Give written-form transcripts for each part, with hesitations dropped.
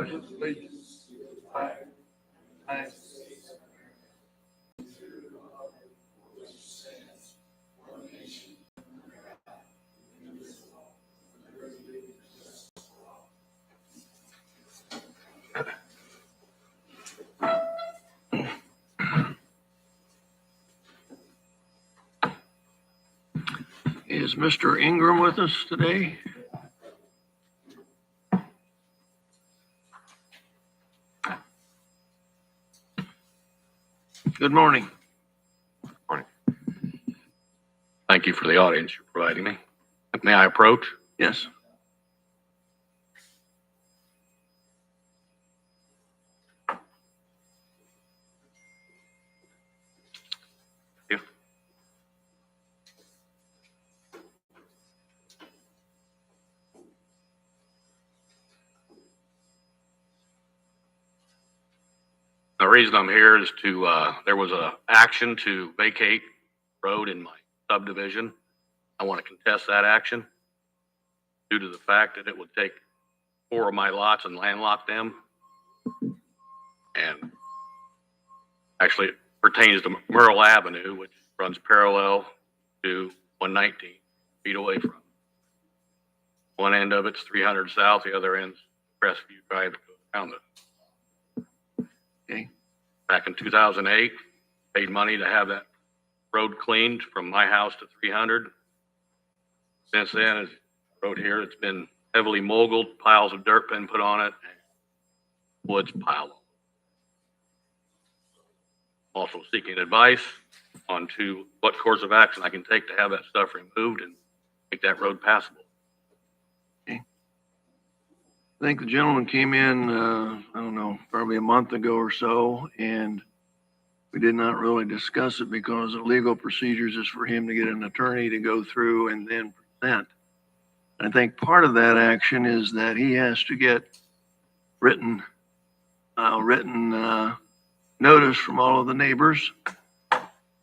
pledge allegiance to the flag of the United States Is Mr. Ingram with us today? Good morning. Morning. Thank you for the audience you're providing me. May I approach? Yes. Yeah. The reason I'm here is there was a action to vacate road in my subdivision. I want to contest that action due to the fact that it would take 4 of my lots and landlock them. And actually it pertains to Merle Avenue, which runs parallel to 119 feet away from. One end of it's 300 south, the other end's Crestview Drive that goes down the. Okay. Back in 2008, paid money to have that road cleaned from my house to 300. Since then, as road here, it's been heavily moguled, piles of dirt been put on it, and woods piled on. Also seeking advice on what course of action I can take to have that stuff removed and make that road passable. I think the gentleman came in, I don't know, probably a month ago or so, and we did not really discuss it because the legal procedures is for him to get an attorney to go through and then present. I think part of that action is that he has to get written notice from all of the neighbors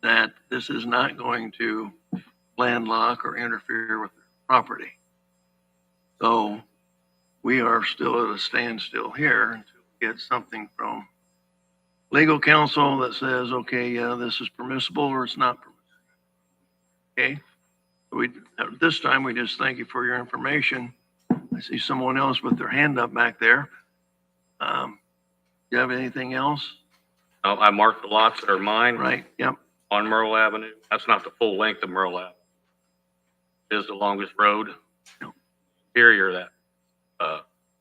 that this is not going to landlock or interfere with their property. So we are still at a standstill here until we get something from legal counsel that says, okay, yeah, this is permissible or it's not permissible. Okay. At this time, we just thank you for your information. I see someone else with their hand up back there. Do you have anything else? I marked the lots that are mine. Right. Yep. On Merle Avenue. That's not the full length of Merle Avenue. It is the longest road. Yep. Interior of that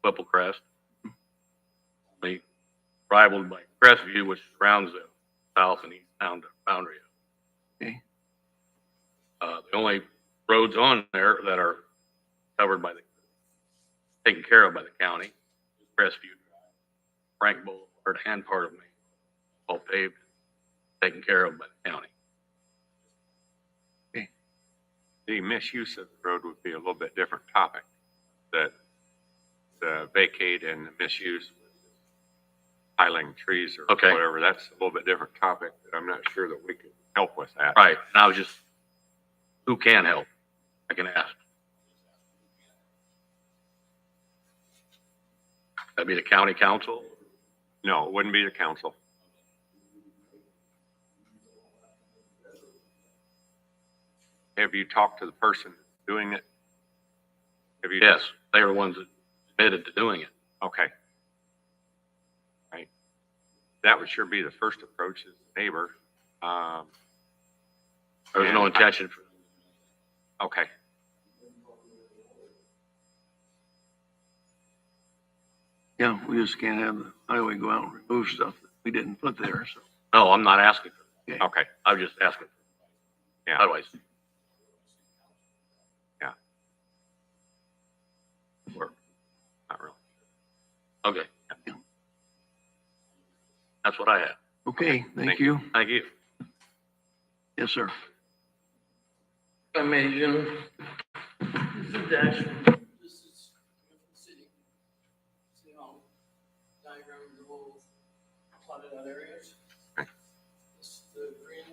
Whipple Crest. We rivaled by Crestview, which surrounds the south and east boundary. Okay. The only roads on there that are covered by taken care of by the county is Crestview Drive, Frank Boulevard, and part of Main, all paved, taken care of by the county. Okay. The misuse of the road would be a little bit different topic. That the vacate and the misuse, piling trees or Okay. whatever, that's a little bit different topic. But I'm not sure that we can help with that. Right. And I was just, who can help? I can ask. That'd be the county council? No, it wouldn't be the council. Have you talked to the person doing it? Have you? Yes, they were the ones that admitted to doing it. Okay. Right. That would sure be the first approach as a neighbor. There was no intention for. Okay. Yeah, we just can't have the highway go out and remove stuff that we didn't put there. So. No, I'm not asking for Okay. Okay. I'm just asking. Yeah. How do I see? Yeah. Work. Not really. Okay. Yeah. That's what I have. Okay, thank Thank you. Thank you. Yes, sir. I made you. This is Dash. This is city. City hall. Diagram of the whole plotted out areas. This, the green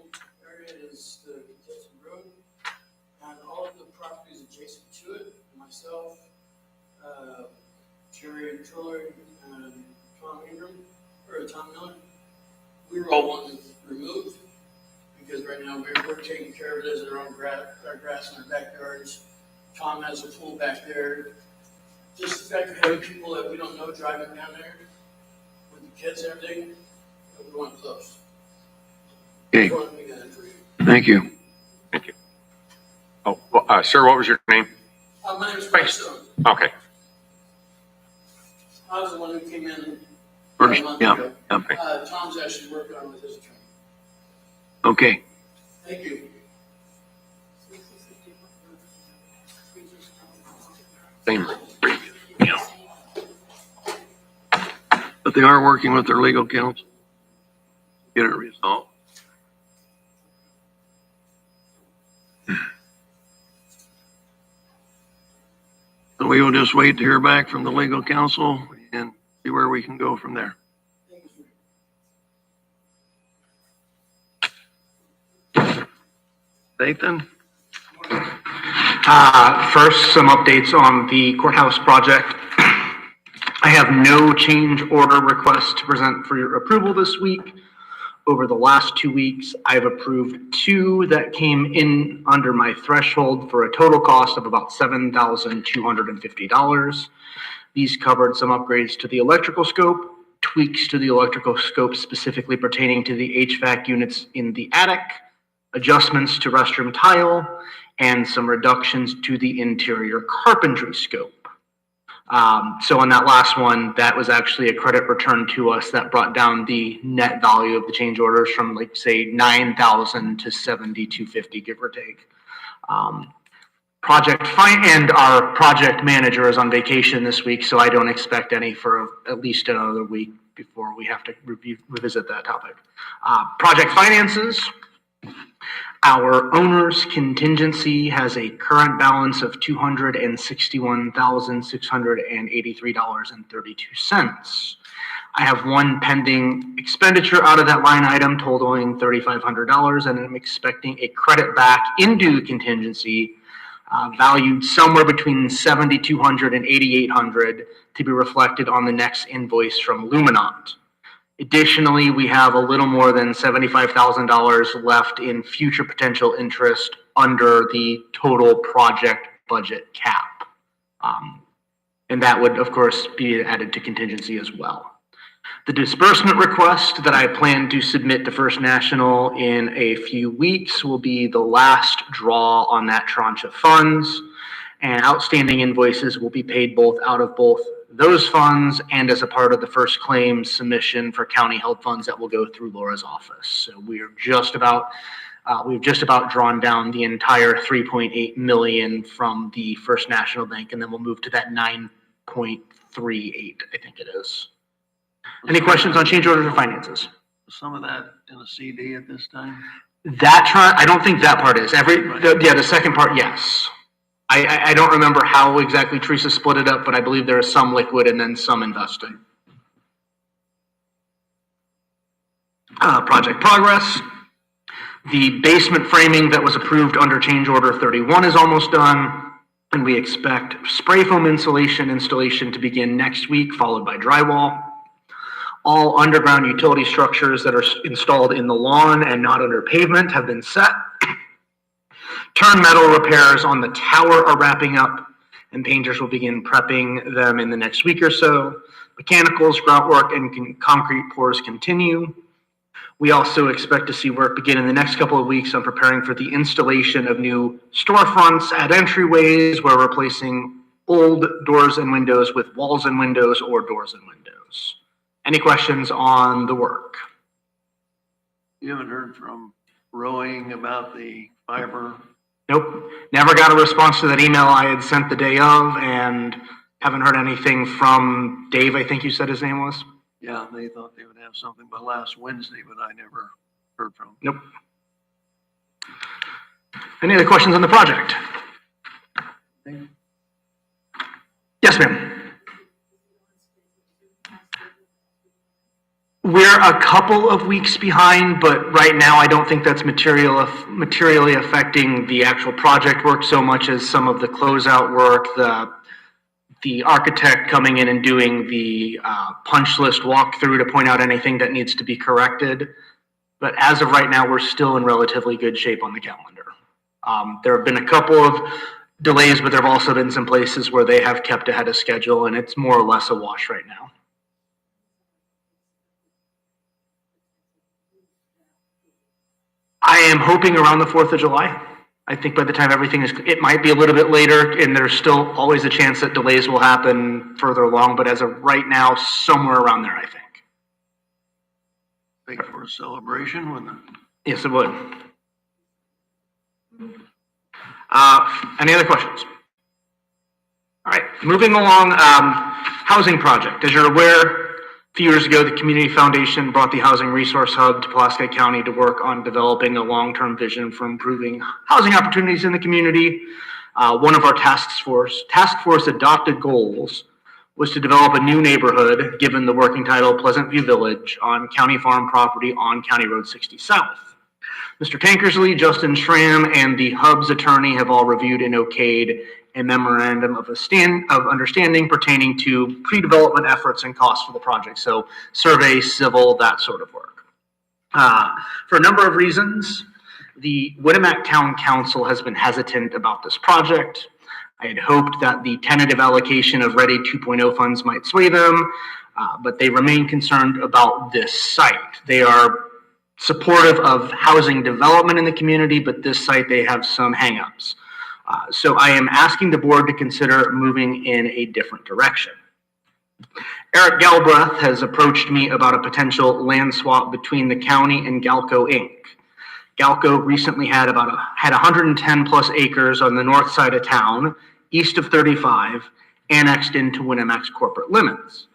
area is the contested road. And all of the properties adjacent to it, myself, Jerry Triller, and Tom Miller. We were all wanting it removed because right now we're taking care of it as our own our grass in our backyards. Tom has a pool back there. Just the fact of having people that we don't know driving down there with the kids and everything, we want it closed. Okay, We want to make that for you. thank you. Thank you. Oh, well, sir, what was your name? My name is Frank Stone. Okay. I was the one who came in First, a month yeah, ago. yeah. Tom's actually working on it with his attorney. Okay, Thank you. Same. but they are working with their legal counsel. Get it resolved. So we will just wait to hear back from the legal counsel and see where we can go from there. Nathan? First, some updates on the courthouse project. I have no change order requests to present for your approval this week. Over the last 2 weeks, I've approved 2 that came in under my threshold for a total cost of about $7,250. These covered some upgrades to the electrical scope, tweaks to the electrical scope specifically pertaining to the HVAC units in the attic, adjustments to restroom tile, and some reductions to the interior carpentry scope. So on that last one, that was actually a credit return to us that brought down the net value of the change orders from, like, say, $9,000 to $7,250, give or take. And our project manager is on vacation this week, so I don't expect any for at least another week before we have to revisit that topic. Project finances. Our owner's contingency has a current balance of $261,683.32. I have one pending expenditure out of that line item totaling $3,500, and I'm expecting a credit back into contingency valued somewhere between $7,200 and $8,800 to be reflected on the next invoice from Luminant. Additionally, we have a little more than $75,000 left in future potential interest under the total project budget cap. And that would, of course, be added to contingency as well. The disbursement request that I plan to submit to First National in a few weeks will be the last draw on that tranche of funds, and outstanding invoices will be paid both out of both those funds and as a part of the first claims submission for county held funds that will go through Laura's office. So we've just about drawn down the entire $3.8 million from the First National Bank, and then we'll move to that 9.38, I think it is. Any questions on change orders or finances? Some of that in a CD at this time? I don't think that part is. The second part, yes. I don't remember how exactly Teresa split it up, but I believe there is some liquid and then some investing. Project progress. The basement framing that was approved under change order 31 is almost done, and we expect spray foam installation to begin next week, followed by drywall. All underground utility structures that are installed in the lawn and not under pavement have been set. Turn metal repairs on the tower are wrapping up, and painters will begin prepping them in the next week or so. Mechanicals, grout work, and concrete pours continue. We also expect to see work begin in the next couple of weeks on preparing for the installation of new storefronts at entryways. We're replacing old doors and windows with walls and windows or doors and windows. Any questions on the work? You haven't heard from Rowing about the fiber? Nope. Never got a response to that email I had sent the day of, and haven't heard anything from Dave, I think you said his name was. Yeah, they thought they would have something by last Wednesday, but I never heard from them. Nope. Any other questions on the project? Yes, ma'am. We're a couple of weeks behind, but right now I don't think that's materially affecting the actual project work so much as some of the closeout work, the architect coming in and doing the punch list walkthrough to point out anything that needs to be corrected. But as of right now, we're still in relatively good shape on the calendar. There have been a couple of delays, but there have also been some places where they have kept ahead of schedule, and it's more or less a wash right now. I am hoping around the 4th of July. I think by the time everything is, it might be a little bit later, and there's still always a chance that delays will happen further along, but as of right now, somewhere around there, I think. Think for a celebration when the Yes, it would. Any other questions? All right, moving along, housing project. As you're aware, a few years ago, the Community Foundation brought the Housing Resource Hub to Pulaski County to work on developing a long-term vision for improving housing opportunities in the community. One of our task force adopted goals was to develop a new neighborhood, given the working title Pleasant View Village, on county farm property on County Road 60 South. Mr. Tankersley, Justin Schramm, and the Hub's attorney have all reviewed and okayed a memorandum of understanding pertaining to pre-development efforts and costs for the project. So survey, civil, that sort of work. For a number of reasons, the Winamac Town Council has been hesitant about this project. I had hoped that the tentative allocation of Ready 2.0 funds might sway them, but they remain concerned about this site. They are supportive of housing development in the community, but this site they have some hangups. So I am asking the board to consider moving in a different direction. Eric Galbraith has approached me about a potential land swap between the county and Galco Inc. Galco recently had 110 plus acres on the north side of town, east of 35, annexed into Winamac's corporate limits.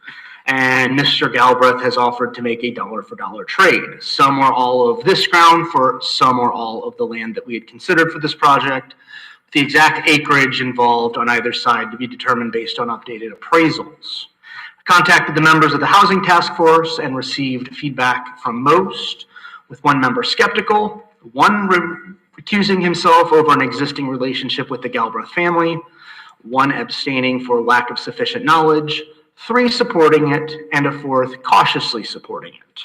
And Mr. Galbraith has offered to make a dollar-for-dollar trade. Some or all of this ground for some or all of the land that we had considered for this project. The exact acreage involved on either side to be determined based on updated appraisals. I contacted the members of the Housing Task Force and received feedback from most, with one member skeptical, one recusing himself over an existing relationship with the Galbraith family, one abstaining for lack of sufficient knowledge, 3 supporting it, and a 4th cautiously supporting it.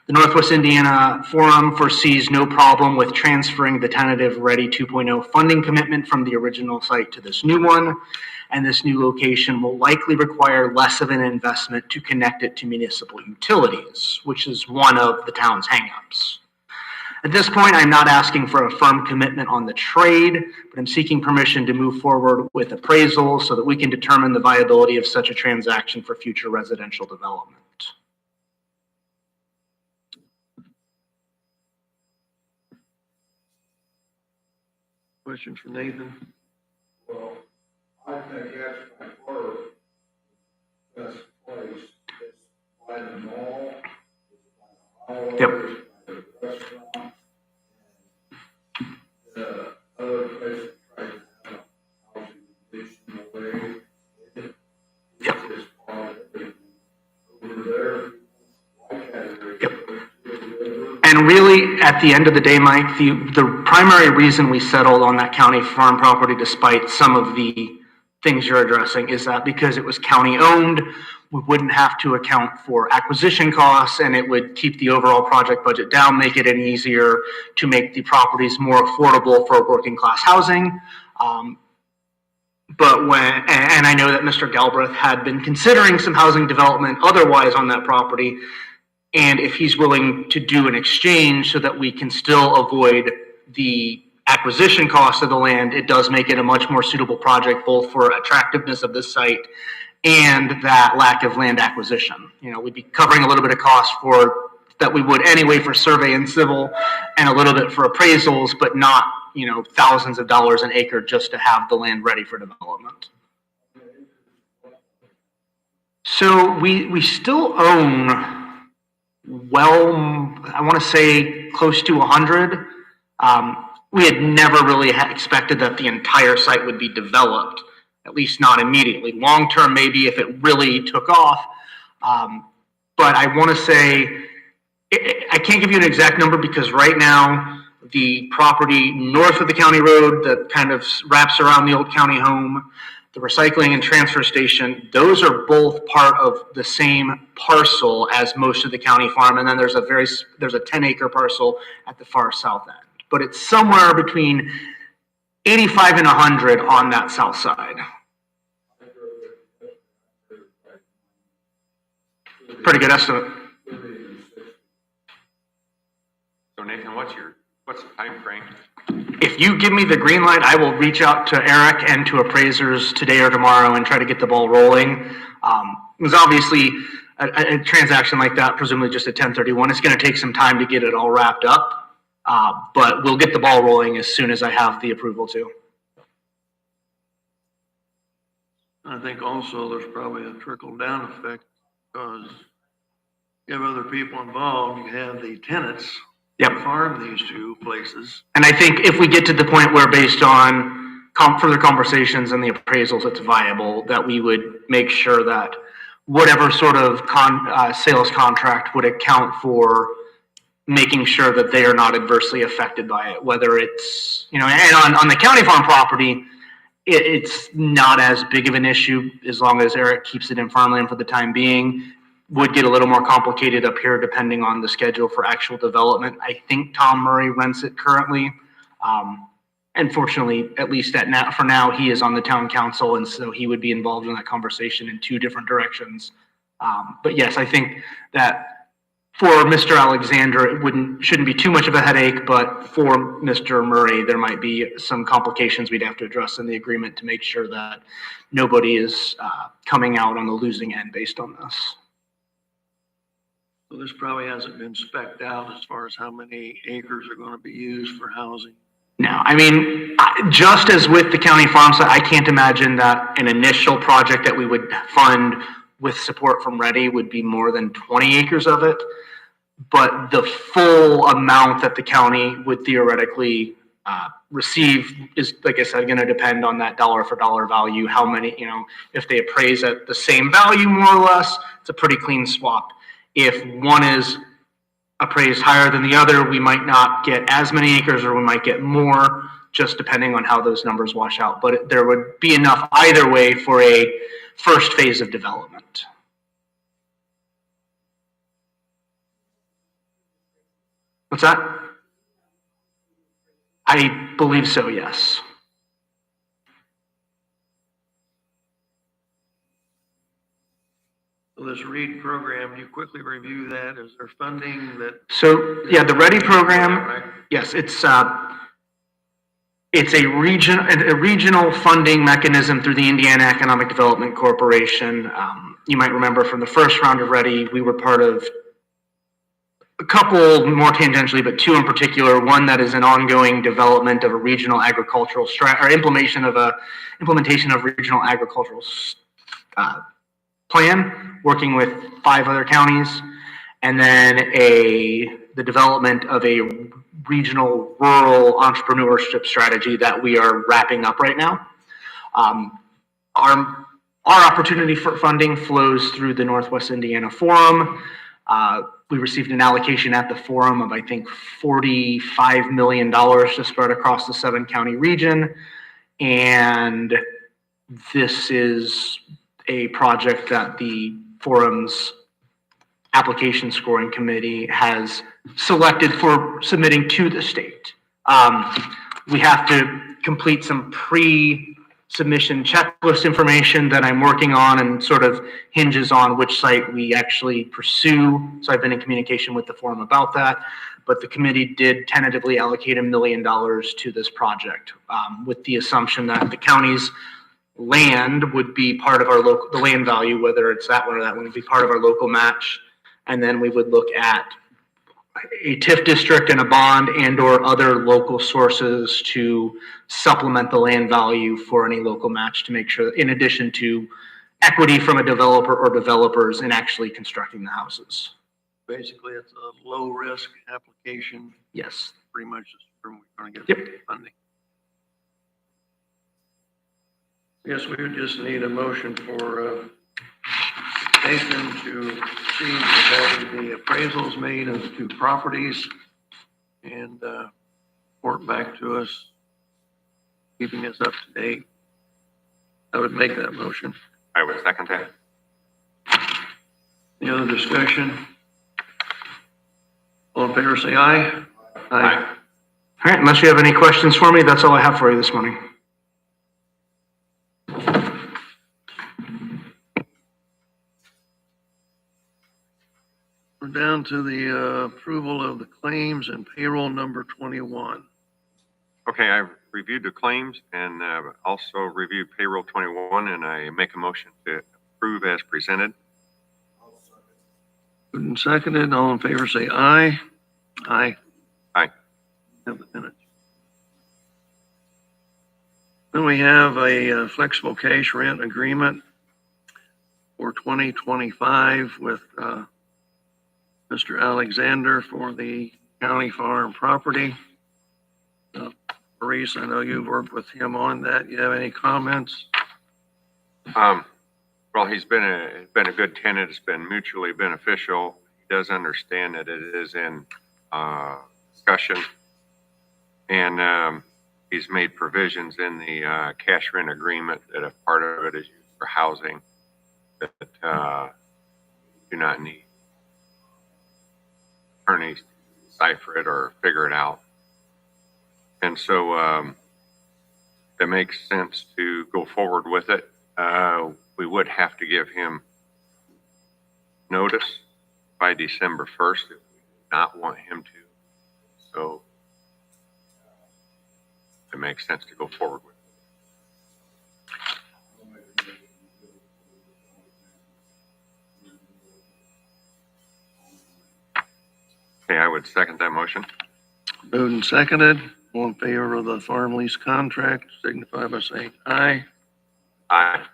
The Northwest Indiana Forum foresees no problem with transferring the tentative Ready 2.0 funding commitment from the original site to this new one, and this new location will likely require less of an investment to connect it to municipal utilities, which is one of the town's hangups. At this point, I'm not asking for a firm commitment on the trade, but I'm seeking permission to move forward with appraisal so that we can determine the viability of such a transaction for future residential development. questions for Nathan? Well, I think that's my first best place. It's by the mall, it's by the highway, Yep. it's by the restaurant, and the other place that tries to have a housing addition away, Yep. it's part of everything. Over there, like that area. Yep. And really, at the end of the day, Mike, the primary reason we settled on that county farm property, despite some of the things you're addressing, is that because it was county owned, we wouldn't have to account for acquisition costs, and it would keep the overall project budget down, make it any easier to make the properties more affordable for working class housing. And I know that Mr. Galbraith had been considering some housing development otherwise on that property. And if he's willing to do an exchange so that we can still avoid the acquisition cost of the land, it does make it a much more suitable project, both for attractiveness of the site and that lack of land acquisition. You know, we'd be covering a little bit of cost for that we would anyway for survey and civil, and a little bit for appraisals, but not, you know, thousands of dollars an acre just to have the land ready for development. So we still own, well, I want to say close to 100. We had never really expected that the entire site would be developed, at least not immediately. Long term, maybe if it really took off. But I want to say, I can't give you an exact number because right now, the property north of the county road that kind of wraps around the old county home the recycling and transfer station, those are both part of the same parcel as most of the county farm. And then there's a 10-acre parcel at the far south end. But it's somewhere between 85 and 100 on that south side. Pretty good estimate. So Nathan, what's the time frame? If you give me the green light, I will reach out to Eric and to appraisers today or tomorrow and try to get the ball rolling. Because obviously a transaction like that, presumably just a 1031, it's going to take some time to get it all wrapped up. But we'll get the ball rolling as soon as I have the approval to. I think also there's probably a trickle down effect because you have other people involved. You have the tenants Yep. that farm these two places. And I think if we get to the point where based on further conversations and the appraisals, it's viable, that we would make sure that whatever sort of sales contract would account for making sure that they are not adversely affected by it, whether it's, and on the county farm property, it's not as big of an issue as long as Eric keeps it in farmland for the time being. Would get a little more complicated up here depending on the schedule for actual development. I think Tom Murray rents it currently. And fortunately, at least for now, he is on the town council, and so he would be involved in that conversation in two different directions. But yes, I think that for Mr. Alexander, it shouldn't be too much of a headache, but for Mr. Murray, there might be some complications we'd have to address in the agreement to make sure that nobody is coming out on the losing end based on this. So this probably hasn't been spec'd out as far as how many acres are going to be used for housing. No, I mean, just as with the county farm site, I can't imagine that an initial project that we would fund with support from Ready would be more than 20 acres of it. But the full amount that the county would theoretically receive is, like I said, going to depend on that dollar for dollar value. How many, if they appraise at the same value, more or less, it's a pretty clean swap. If one is appraised higher than the other, we might not get as many acres or we might get more, just depending on how those numbers wash out. But there would be enough either way for a first phase of development. What's that? I believe so, yes. So this READ program, you quickly review that. Is there funding that? So yeah, the Ready program, Right? yes, it's a regional funding mechanism through the Indiana Economic Development Corporation. You might remember from the first round of Ready, we were part of a couple more tangentially, but two in particular. One that is an ongoing development of a regional agricultural implementation of regional agricultural plan, working with 5 other counties, and then the development of a regional rural entrepreneurship strategy that we are wrapping up right now. Our opportunity for funding flows through the Northwest Indiana Forum. We received an allocation at the forum of, I think, $45 million to spread across the 7-county region. And this is a project that the forum's application scoring committee has selected for submitting to the state. We have to complete some pre-submission checklist information that I'm working on and sort of hinges on which site we actually pursue. So I've been in communication with the forum about that, but the committee did tentatively allocate $1 million to this project with the assumption that the county's land would be part of our the land value, whether it's that one or that one, would be part of our local match. And then we would look at a TIF district and a bond and or other local sources to supplement the land value for any local match to make sure, in addition to equity from a developer or developers in actually constructing the houses. Basically, it's a low-risk application. Yes. Pretty much is where we're going to get funding. Yes, we would just need a motion for Nathan to proceed with having the appraisals made of the 2 properties and report back to us, keeping us up to date. I would make that motion. I would second that. Any other discussion? All in favor, say aye. Aye. All right, unless you have any questions for me, that's all I have for you this morning. We're down to the approval of the claims and payroll number 21. Okay, I've reviewed the claims and also reviewed payroll 21, and I make a motion to approve as presented. Moved and seconded, all in favor say aye. Aye. Aye. Have the minutes. Then we have a flexible cash rent agreement for 2025 with Mr. Alexander for the county farm property. Maurice, I know you've worked with him on that. You have any comments? Well, he's been a good tenant. It's been mutually beneficial. He does understand that it is in discussion, and he's made provisions in the cash rent agreement that if part of it is used for housing, that do not need attorneys to decipher it or figure it out. And so it makes sense to go forward with it. We would have to give him notice by December 1st if we did not want him to. So it makes sense to go forward with it. Okay, I would second that motion. Moved and seconded, all in favor of the farm lease contract, signify by saying aye. Aye.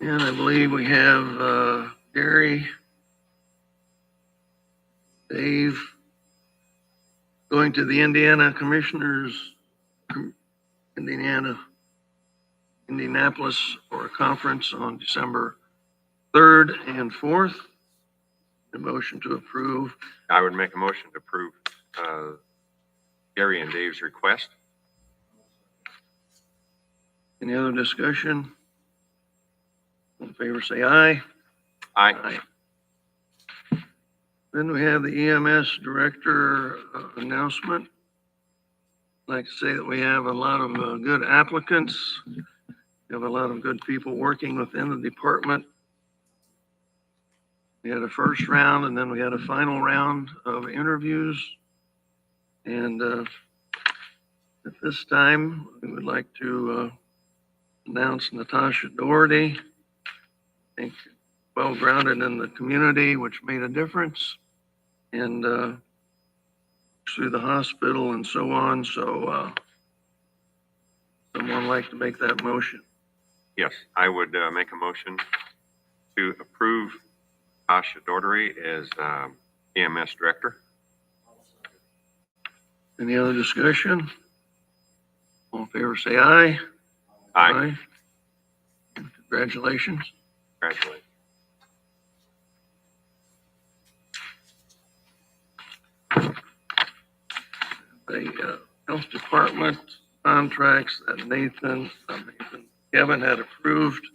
And I believe we have Gary, Dave, going to the Indianapolis for a conference on December 3rd and 4th. A motion to approve. I would make a motion to approve Gary and Dave's request. Any other discussion? All in favor, say aye. Aye. Then we have the E.M.S. director announcement. I'd like to say that we have a lot of good applicants. We have a lot of good people working within the department. We had a first round and then we had a final round of interviews. And at this time, we would like to announce Natasha Doherty. I think well-grounded in the community, which made a difference. And through the hospital and so on. So someone like to make that motion. Yes, I would make a motion to approve Tasha Daugherty as E.M.S. director. Any other discussion? All in favor, say aye. Aye. Congratulations. Congratulations. The health department contracts that Kevin had approved.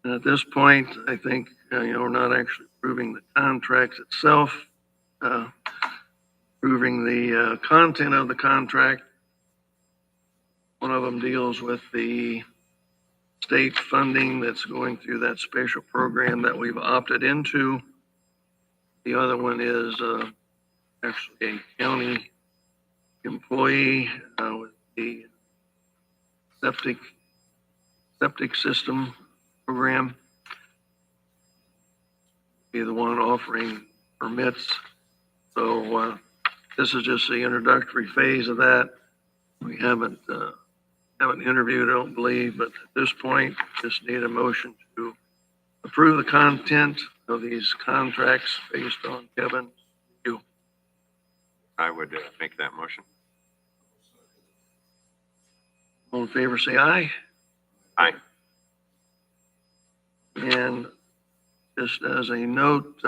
And at this point, I think, we're not actually approving the contracts itself, approving the content of the contract. One of them deals with the state funding that's going through that special program that we've opted into. The other one is actually a county employee with the septic system program. Be the one offering permits. So this is just the introductory phase of that. We haven't interviewed, I don't believe, but at this point, just need a motion to approve the content of these contracts based on Kevin. I would make that motion. All in favor, say aye. Aye. And just as a note,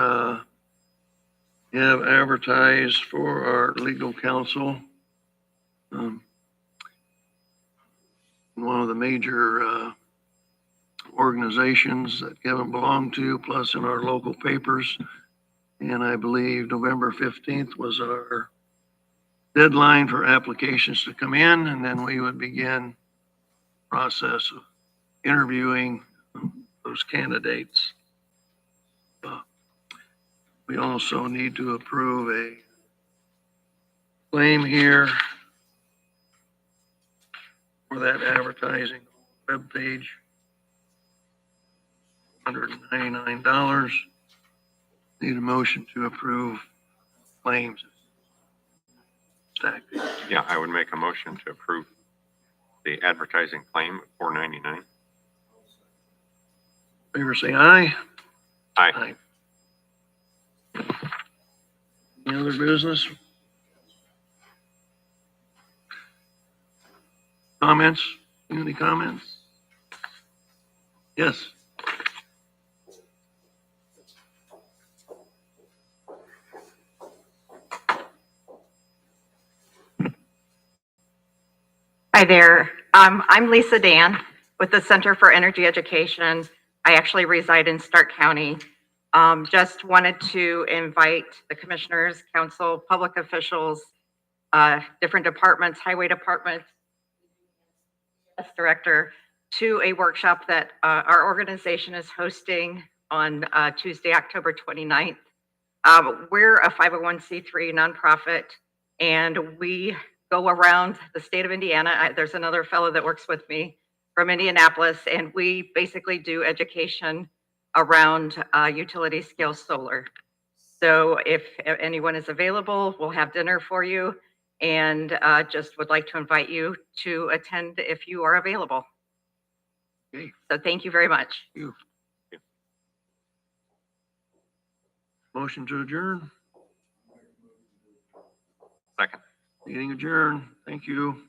have advertised for our legal counsel. One of the major organizations that Kevin belonged to, plus in our local papers. And I believe November 15th was our deadline for applications to come in, and then we would begin process of interviewing those candidates. We also need to approve a claim here for that advertising webpage, $199. Need a motion to approve claims. Stacked. Yeah, I would make a motion to approve the advertising claim at $499. Favor say aye. Aye. Any other business? Comments? Any comments? Yes. Hi there. I'm Lisa Dan with the Center for Energy Education. I actually reside in Stark County. Just wanted to invite the commissioners, council, public officials, different departments, highway department, director, to a workshop that our organization is hosting on Tuesday, October 29th. We're a 501c3 nonprofit, and we go around the state of Indiana. There's another fellow that works with me from Indianapolis, and we basically do education around utility scale solar. So if anyone is available, we'll have dinner for you, and just would like to invite you to attend if you are available. Okay. So thank you very much. Motion to adjourn. Second. Meeting adjourned. Thank you.